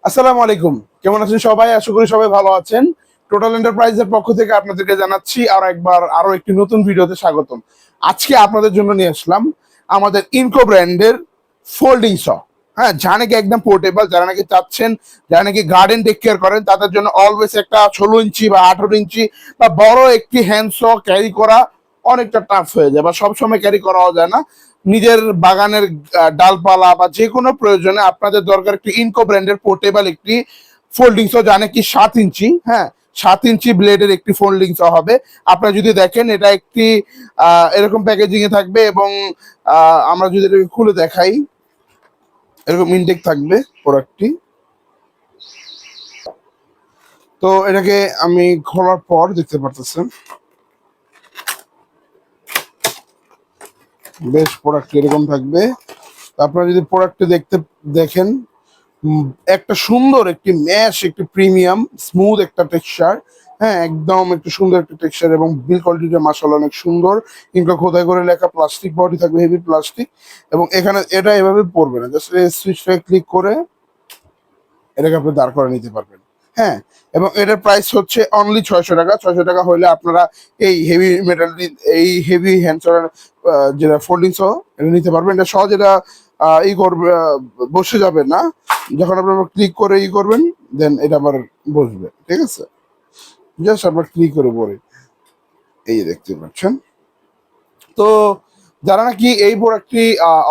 আসসালামু আলাইকুম। কেমন আছেন সবাই? আশা করি সবাই ভালো আছেন। টোটাল এন্টারপ্রাইজের পক্ষ থেকে আপনাদেরকে জানাচ্ছি আরো একটি নতুন ভিডিওতে স্বাগতম। আজকে আপনাদের জন্য নিয়ে আসলাম আমাদের ইনকো ব্র্যান্ডের ফোল্ডিং শ। হ্যাঁ, যা নাকি একদম পোর্টেবল, যারা নাকি চাচ্ছেন, যারা নাকি গার্ডেন টেক কেয়ার করেন, তাদের জন্য অলওয়েজ একটা 16 ইঞ্চি বা 18 ইঞ্চি বা বড় একটি হ্যান্ড শ ক্যারি করা অনেকটা টাফ হয়ে যায়, বা সবসময় ক্যারি করাও যায় না। নিজের বাগানের ডালপালা বা যে কোনো প্রয়োজনে আপনাদের দরকার একটি ইনকো ব্র্যান্ডের পোর্টেবল একটি ফোল্ডিং শ, যা নাকি 7 ইঞ্চি। হ্যাঁ, 7 ইঞ্চি ব্লেডের একটি ফোল্ডিং শ হবে। আপনারা যদি দেখেন, এটা একটি এরকম প্যাকেজিং এ থাকবে, এবং আমরা যদি এটাকে খুলে দেখাই, এরকম ইনটেক থাকবে প্রোডাক্টটি। তো এটাকে আমি খোলার পর দেখতে পারতেছেন, বেশ প্রোডাক্ট এরকম থাকবে। আপনারা যদি প্রোডাক্টটি দেখেন, একটা সুন্দর একটি ম্যাশ, একটি প্রিমিয়াম স্মুথ একটা টেক্সচার। হ্যাঁ, একদম একটু সুন্দর একটা টেক্সচার, এবং বিল কোয়ালিটিটা মাশাআল্লাহ অনেক সুন্দর। কিন্তু খোদাই করে লেখা, প্লাস্টিক বডি থাকবে, হেভি প্লাস্টিক। এবং এখানে এটা এভাবে পড়বে না, জাস্ট সুইচটাকে ক্লিক করে এটাকে আপনি দাঁড় করে নিতে পারবেন। হ্যাঁ, এবং এটার প্রাইস হচ্ছে অনলি 600 টাকা। 600 টাকা হলে আপনারা এই হেভি মেটালটি, এই হেভি হ্যান্ডসার যেটা ফোল্ডিং সহ, এটা নিতে পারবেন। এটা সহজ, এটা ই করবে, বসে যাবে না। যখন আপনারা ক্লিক করে করবেন, দেন এটা আবার বসবে। ঠিক আছে, জাস্ট আপনার ক্লিক করে পরে এই দেখতে পাচ্ছেন। তো যারা নাকি এই প্রোডাক্টটি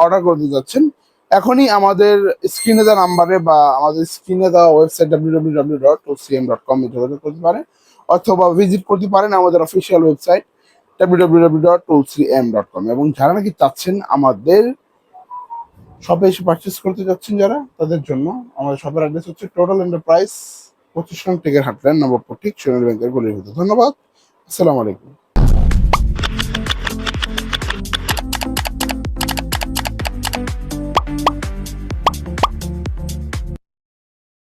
অর্ডার করতে যাচ্ছেন, এখনই আমাদের স্ক্রিনে দেওয়া নাম্বারে বা আমাদের স্ক্রিনে দেওয়া ওয়েবসাইট www.toolcm.com এ যোগাযোগ করতে পারেন, অথবা ভিজিট করতে পারেন আমাদের অফিসিয়াল ওয়েবসাইট www.toolcm.com। এবং যারা নাকি চাচ্ছেন আমাদের শপে এসে পারচেস করতে যাচ্ছেন, যারা, তাদের জন্য আমাদের শপের অ্যাড্রেস হচ্ছে টোটাল এন্টারপ্রাইজ, 25 নং টেকের হাটলাইন, নবাবপুর, ঠিক সোনালী ব্যাংকের গলির ভিতর। ধন্যবাদ। আসসালামু আলাইকুম।